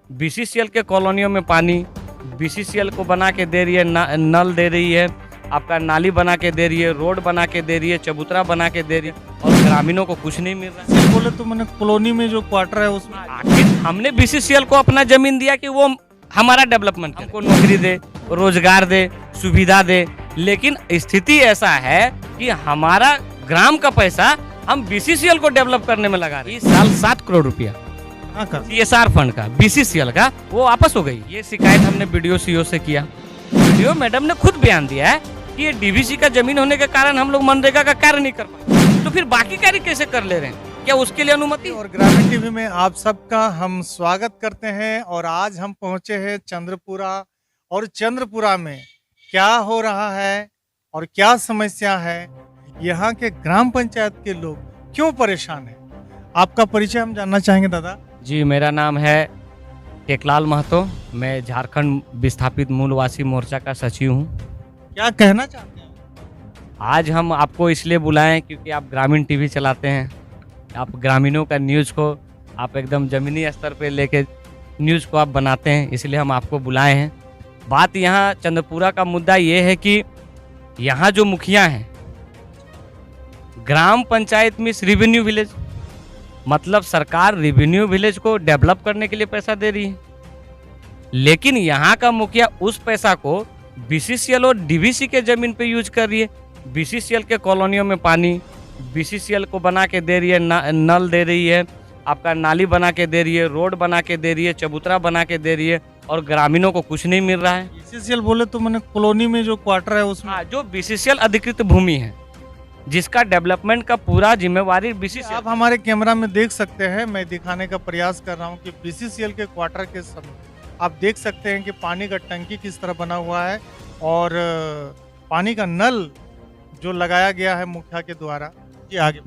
BCCL के कॉलोनियों में पानी बीसीसीएल को बना के दे रही है, नल दे रही है, आपका नाली बना के दे रही है, रोड बना के दे रही है, चबूतरा बना के दे रही है, और ग्रामीणों को कुछ नहीं मिल रहा है। बोले तो मैंने कॉलोनी में जो क्वार्टर है उसमें आखिर हमने बीसीसीएल को अपना जमीन दिया कि वो हमारा डेवलपमेंट करे, हमको नौकरी दे, रोजगार दे, सुविधा दे, लेकिन स्थिति ऐसा है कि हमारा ग्राम का पैसा हम बीसीसीएल को डेवलप करने में लगा रहे हैं। इस साल 7 करोड़ रुपया CSR फंड का बीसीसीएल का वो वापस हो गई। ये शिकायत हमने बीडीओ सीओ से किया। बीडीओ मैडम ने खुद बयान दिया है कि ये डीवीसी का जमीन होने के कारण हम लोग मनरेगा का कार्य नहीं कर पाए, तो फिर बाकी कार्य कैसे कर ले रहे हैं? क्या उसके लिए अनुमति? और ग्रामीण टीवी में आप सबका हम स्वागत करते हैं। और आज हम पहुंचे हैं चंद्रपुरा, और चंद्रपुरा में क्या हो रहा है और क्या समस्या है, यहाँ के ग्राम पंचायत के लोग क्यों परेशान हैं, आपका परिचय हम जानना चाहेंगे दादा। जी, मेरा नाम है टेकलाल महतो। मैं झारखंड विस्थापित मूलवासी मोर्चा का सचिव हूँ। क्या कहना चाहते हैं? आज हम आपको इसलिए बुलाएं क्योंकि आप ग्रामीण टीवी चलाते हैं, आप ग्रामीणों का न्यूज़ को आप एकदम ज़मीनी स्तर पे लेके न्यूज़ को आप बनाते हैं, इसलिए हम आपको बुलाए हैं। बात यहाँ चंद्रपुरा का मुद्दा ये है कि यहाँ जो मुखिया हैं, ग्राम पंचायत में रेवेन्यू विलेज, मतलब सरकार रेवेन्यू विलेज को डेवलप करने के लिए पैसा दे रही है, लेकिन यहाँ का मुखिया उस पैसा को बीसीसीएल और डीवीसी के जमीन पे यूज कर रही है। बीसीसीएल के कॉलोनियों में पानी बीसीसीएल को बना के दे रही है, नल दे रही है, आपका नाली बना के दे रही है, रोड बना के दे रही है, चबूतरा बना के दे रही है, और ग्रामीणों को कुछ नहीं मिल रहा है। बीसीसीएल बोले तो मैंने कॉलोनी में जो क्वार्टर है उसमें हाँ, जो बीसीसीएल अधिकृत भूमि है, जिसका डेवलपमेंट का पूरा जिम्मेवारी बीसीसीएल। आप हमारे कैमरा में देख सकते हैं, मैं दिखाने का प्रयास कर रहा हूं कि बीसीसीएल के क्वार्टर के सब आप देख सकते हैं कि पानी का टंकी किस तरह बना हुआ है, और पानी का नल जो लगाया गया है मुखिया के द्वारा। ये आगे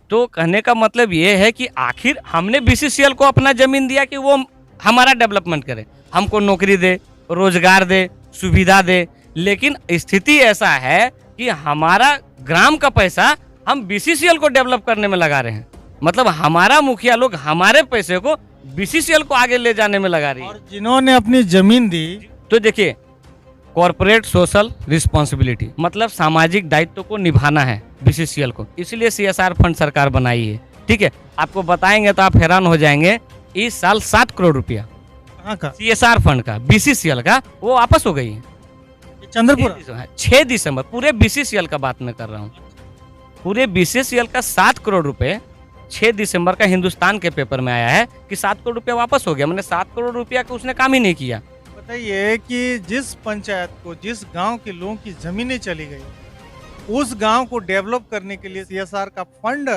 तो कहने का मतलब ये है कि आखिर हमने बीसीसीएल को अपना जमीन दिया कि वो हमारा डेवलपमेंट करे, हमको नौकरी दे, रोजगार दे, सुविधा दे, लेकिन स्थिति ऐसा है कि हमारा ग्राम का पैसा हम बीसीसीएल को डेवलप करने में लगा रहे हैं। मतलब हमारा मुखिया लोग हमारे पैसे को बीसीसीएल को आगे ले जाने में लगा रही है। और जिन्होंने अपनी जमीन दी, तो देखिए, कॉर्पोरेट सोशल रिस्पॉन्सिबिलिटी मतलब सामाजिक दायित्व को निभाना है बीसीसीएल को, इसलिए CSR फंड सरकार बनाई है। ठीक है, आपको बताएंगे तो आप हैरान हो जाएंगे। इस साल 7 करोड़ रुपया कहाँ का? CSR फंड का बीसीसीएल का वो वापस हो गई है। चंद्रपुरा 6 दिसंबर, पूरे बीसीसीएल का बात मैं कर रहा हूँ, पूरे बीसीसीएल का 7 करोड़ रुपए 6 दिसंबर का हिंदुस्तान के पेपर में आया है कि 7 करोड़ रुपया वापस हो गया। मैंने 7 करोड़ रुपया का उसने काम ही नहीं किया। बताइए कि जिस पंचायत को, जिस गांव के लोगों की जमीनें चली गई, उस गांव को डेवलप करने के लिए CSR का फंड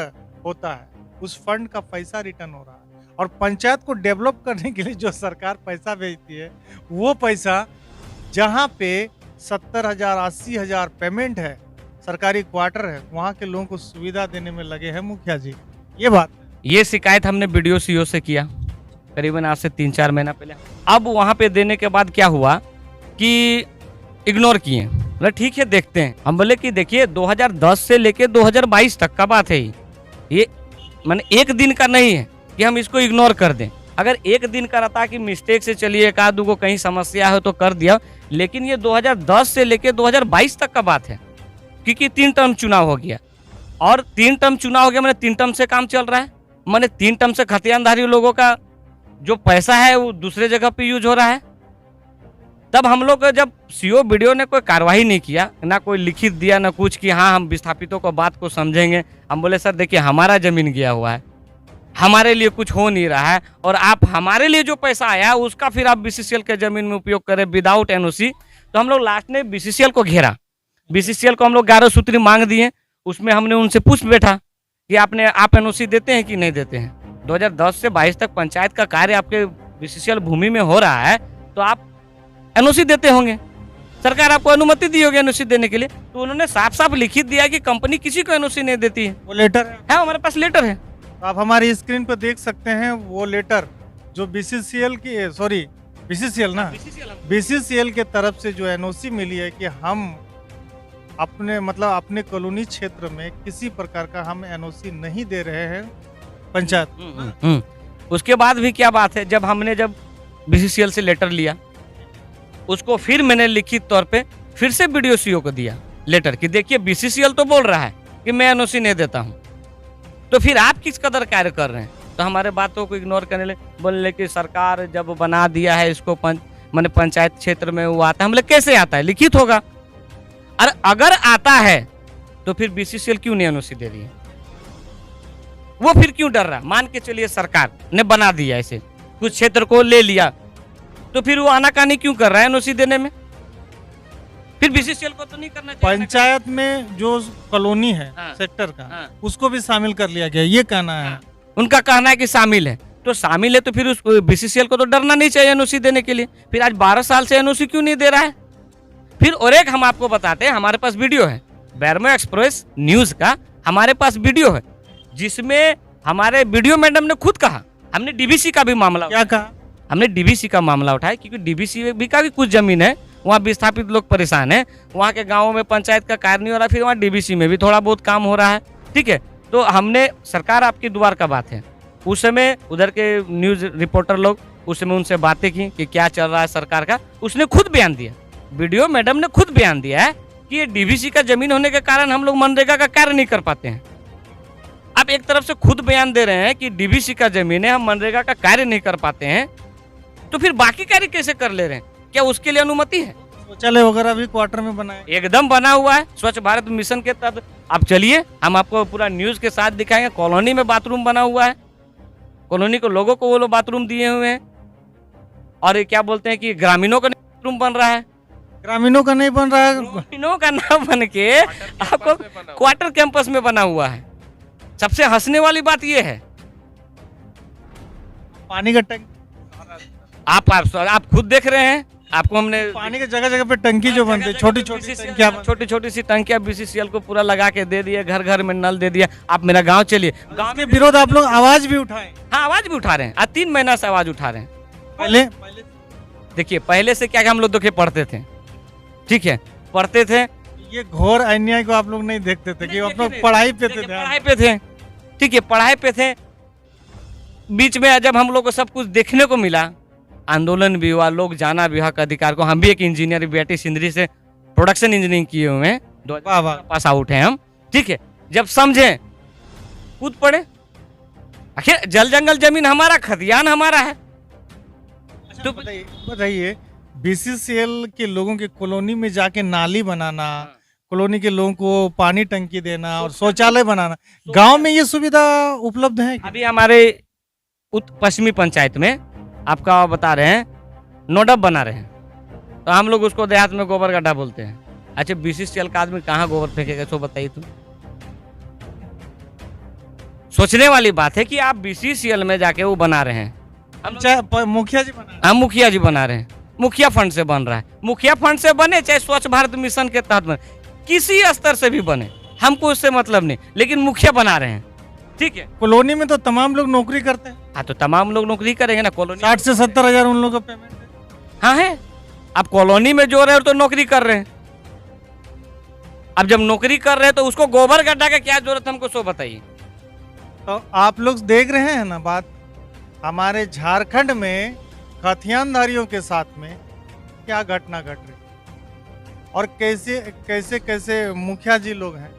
होता है, उस फंड का पैसा रिटर्न हो रहा है, और पंचायत को डेवलप करने के लिए जो सरकार पैसा भेजती है, वो पैसा जहां पे 70,000 80,000 पेमेंट है, सरकारी क्वार्टर है, वहां के लोगों को सुविधा देने में लगे हैं मुखिया जी। ये बात, ये शिकायत हमने बीडीओ सीओ से किया करीबन आज से 3-4 महीना पहले। अब वहाँ पे देने के बाद क्या हुआ कि इग्नोर किए, बोले ठीक है देखते हैं। हम बोले कि देखिए 2010 से लेके 2022 तक का बात है, ये मैंने एक दिन का नहीं है कि हम इसको इग्नोर कर दें। अगर एक दिन का रहता कि मिस्टेक से चलिए एक आध को कहीं समस्या है तो कर दिया, लेकिन ये 2010 से लेके 2022 तक का बात है, क्योंकि 3 टर्म चुनाव हो गया, और 3 टर्म चुनाव हो गया, मैंने 3 टर्म से काम चल रहा है, मैंने 3 टर्म से खतियानधारी लोगों का जो पैसा है वो दूसरे जगह पे यूज हो रहा है। तब हम लोग जब सीओ बीडीओ ने कोई कार्रवाई नहीं किया, ना कोई लिखित दिया, ना कुछ कि हाँ हम विस्थापितों को बात को समझेंगे। हम बोले सर देखिए हमारा जमीन गया हुआ है, हमारे लिए कुछ हो नहीं रहा है, और आप हमारे लिए जो पैसा आया उसका फिर आप बीसीसीएल के जमीन में उपयोग करें विदाउट एनओसी। तो हम लोग लास्ट में बीसीसीएल को घेरा, बीसीसीएल को हम लोग 11 सूत्री मांग दिए। उसमें हमने उनसे पूछ बैठा कि आप एनओसी देते हैं कि नहीं देते हैं। 2010 से 22 तक पंचायत का कार्य आपके बीसीसीएल भूमि में हो रहा है, तो आप एनओसी देते होंगे, सरकार आपको अनुमति दी होगी एनओसी देने के लिए। तो उन्होंने साफ साफ लिखित दिया कि कंपनी किसी को एनओसी नहीं देती है। वो लेटर है, हमारे पास लेटर है, आप हमारी स्क्रीन पर देख सकते हैं वो लेटर जो बीसीसीएल के तरफ से जो एनओसी मिली है कि हम अपने कॉलोनी क्षेत्र में किसी प्रकार का हम एनओसी नहीं दे रहे हैं पंचायत। उसके बाद भी क्या बात है, जब हमने बीसीसीएल से लेटर लिया, उसको फिर मैंने लिखित तौर पे फिर से बीडीओ को दिया लेटर कि देखिए बीसीसीएल तो बोल रहा है कि मैं एनओसी नहीं देता हूं, तो फिर आप किस कदर कार्य कर रहे हैं। तो हमारे बातों को इग्नोर करने लगे, बोलने कि सरकार जब बना दिया है इसको मैंने पंचायत क्षेत्र में वो आता है। हम लोग कैसे आता है, लिखित होगा। और अगर आता है तो फिर बीसीसीएल क्यों नहीं एनओसी दे रही है, वो फिर क्यों डर रहा। मान के चलिए सरकार ने बना दिया ऐसे, कुछ क्षेत्र को ले लिया, तो फिर वो आनाकानी क्यों कर रहा है एनओसी देने में। फिर बीसीसीएल को तो नहीं करना चाहिए। पंचायत में जो कॉलोनी है सेक्टर का, उसको भी शामिल कर लिया गया, ये कहना है। उनका कहना है कि शामिल है, तो शामिल है तो फिर उस बीसीसीएल को तो डरना नहीं चाहिए एनओसी देने के लिए। फिर आज 12 साल से एनओसी क्यों नहीं दे रहा है। फिर और एक हम आपको बताते हैं, हमारे पास वीडियो है बैरमो एक्सप्रेस न्यूज का, हमारे पास वीडियो है जिसमें हमारे वीडियो मैडम ने खुद कहा, हमने डीबीसी का भी मामला, क्या कहा, हमने डीबीसी का मामला उठाया, क्योंकि डीबीसी भी का भी कुछ जमीन है, वहाँ विस्थापित लोग परेशान है, वहाँ के गाँवों में पंचायत का कार्य नहीं हो रहा, फिर वहाँ डीबीसी में भी थोड़ा बहुत काम हो रहा है। ठीक है, तो हमने, सरकार आपकी द्वार का बात है, उस समय उधर के न्यूज रिपोर्टर लोग उस समय उनसे बातें की कि क्या चल रहा है सरकार का। उसने खुद बयान दिया, वीडियो मैडम ने खुद बयान दिया है कि ये डीबीसी का जमीन होने के कारण हम लोग मनरेगा का कार्य नहीं कर पाते हैं। आप एक तरफ से खुद बयान दे रहे हैं कि डीबीसी का जमीन है, हम मनरेगा का कार्य नहीं कर पाते हैं, तो फिर बाकी कार्य कैसे कर ले रहे हैं, क्या उसके लिए अनुमति है। शौचालय वगैरह भी क्वार्टर में बना है, एकदम बना हुआ है स्वच्छ भारत मिशन के तहत। आप चलिए, हम आपको पूरा न्यूज के साथ दिखाएंगे। कॉलोनी में बाथरूम बना हुआ है, कॉलोनी को लोगों को वो लोग बाथरूम दिए हुए हैं। और ये क्या बोलते हैं कि ग्रामीणों का बाथरूम बन रहा है, ग्रामीणों का नहीं बन रहा है, ग्रामीणों का ना बन के आपको क्वार्टर कैंपस में बना हुआ है। सबसे हंसने वाली बात ये है, पानी का टंकी, आप खुद देख रहे हैं, आपको हमने पानी के जगह जगह पे टंकी जो बनती है, छोटी छोटी सी टंकियां बीसीसीएल को पूरा लगा के दे दिए, घर घर में नल दे दिया। आप मेरा गांव चलिए, गांव में विरोध आप लोग आवाज भी उठाए। हाँ, आवाज भी उठा रहे हैं, आज 3 महीना से आवाज उठा रहे हैं। पहले देखिए, पहले से क्या हम लोग देखे पढ़ते थे, ठीक है, पढ़ते थे, ये घोर अन्याय को आप लोग नहीं देखते थे कि आप लोग पढ़ाई पे थे, पढ़ाई पे थे, ठीक है, पढ़ाई पे थे। बीच में जब हम लोग को सब कुछ देखने को मिला, आंदोलन भी हुआ, लोग जाना भी हक अधिकार को। हम भी एक इंजीनियर, बीआईटी सिंदरी से प्रोडक्शन इंजीनियरिंग किए हुए हैं, 2000 पास आउट हैं हम, ठीक है। जब समझे कूद पड़े, आखिर जल जंगल जमीन हमारा, खतियान हमारा है। तो बताइए, बीसीसीएल के लोगों के कॉलोनी में जाके नाली बनाना, कॉलोनी के लोगों को पानी टंकी देना और शौचालय बनाना, गांव में ये सुविधा उपलब्ध है? अभी हमारे पश्चिमी पंचायत में आपका बता रहे हैं, नोडप बना रहे हैं, तो हम लोग उसको देहात में गोबर गड्ढा बोलते हैं। अच्छा, बीसीसीएल का आदमी कहाँ गोबर फेंकेगा, तो बताइए। तुम सोचने वाली बात है कि आप बीसीसीएल में जाके वो बना रहे हैं, मुखिया जी बना रहे हैं, हम मुखिया जी बना रहे हैं, मुखिया फंड से बन रहा है। मुखिया फंड से बने चाहे स्वच्छ भारत मिशन के तहत बने, किसी स्तर से भी बने, हमको उससे मतलब नहीं, लेकिन मुखिया बना रहे हैं, ठीक है। कॉलोनी में तो तमाम लोग नौकरी करते हैं। हाँ, तो तमाम लोग नौकरी करेंगे ना कॉलोनी। 60 से 70 हजार उन लोगों का पेमेंट है। हाँ है, आप कॉलोनी में जो रहे हो तो नौकरी कर रहे हैं। अब जब नौकरी कर रहे हैं तो उसको गोबर गड्ढा का क्या जरूरत, हमको सो बताइए। तो आप लोग देख रहे हैं ना बात, हमारे झारखंड में खतियानधारियों के साथ में क्या घटना घट रही, और कैसे कैसे कैसे मुखिया जी लोग हैं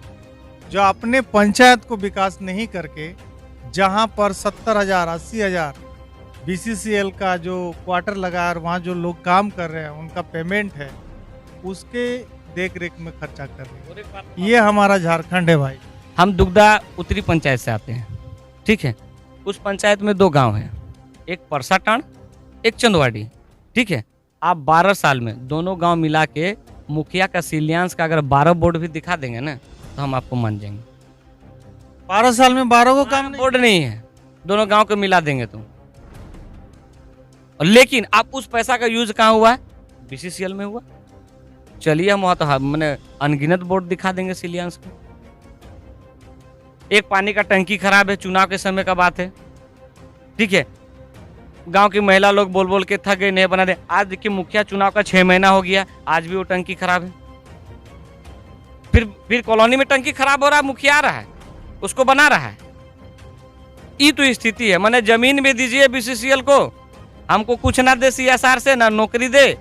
जो अपने पंचायत को विकास नहीं करके, जहां पर 70,000 80,000 बीसीसीएल का जो क्वार्टर लगा और वहाँ जो लोग काम कर रहे हैं उनका पेमेंट है, उसके देख रेख में खर्चा कर रहे हैं। ये हमारा झारखंड है भाई। हम दुगदा उत्तरी पंचायत से आते हैं, ठीक है। उस पंचायत में 2 गांव हैं, एक परसाटाण, एक चंदवाड़ी, ठीक है। आप 12 साल में दोनों गांव मिला के मुखिया का शिलान्यास का अगर 12 बोर्ड भी दिखा देंगे ना, तो हम आपको मान जाएंगे। 12 साल में 12 को काम नहीं, बोर्ड नहीं है, दोनों गांव को मिला देंगे तो। लेकिन आप उस पैसा का यूज कहाँ हुआ है, बीसीसीएल में हुआ। चलिए, हम वहां तो मैंने अनगिनत बोर्ड दिखा देंगे शिलान्यास को। एक पानी का टंकी खराब है, चुनाव के समय का बात है, ठीक है। गांव की महिला लोग बोल बोल के थक गए, नहीं बना दे। आज देखिए, मुखिया चुनाव का 6 महीना हो गया, आज भी वो टंकी खराब है। फिर कॉलोनी में टंकी खराब हो रहा है, मुखिया आ रहा है, उसको बना रहा है। ये तो स्थिति है। मैंने जमीन भी दीजिए बीसीसीएल को, हमको कुछ ना दे सीएसआर से, ना नौकरी दे,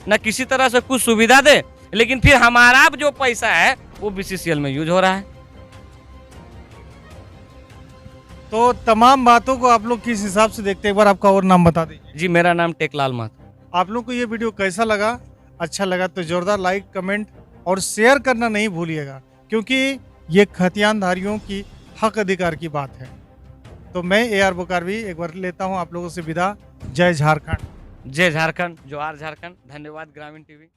ना किसी तरह से कुछ सुविधा दे, लेकिन फिर हमारा जो पैसा है वो बीसीसीएल में यूज हो रहा है। तो तमाम बातों को आप लोग किस हिसाब से देखते हैं, एक बार आपका और नाम बता दीजिए। जी, मेरा नाम टेकलाल महतो। आप लोग को ये वीडियो कैसा लगा? अच्छा लगा तो जोरदार लाइक, कमेंट और शेयर करना नहीं भूलिएगा, क्योंकि ये खतियानधारियों की हक अधिकार की बात है। तो मैं AR बोकारवी एक बार लेता हूँ आप लोगों से विदा। जय झारखंड। जय झारखंड, जोहार झारखंड। धन्यवाद ग्रामीण टीवी।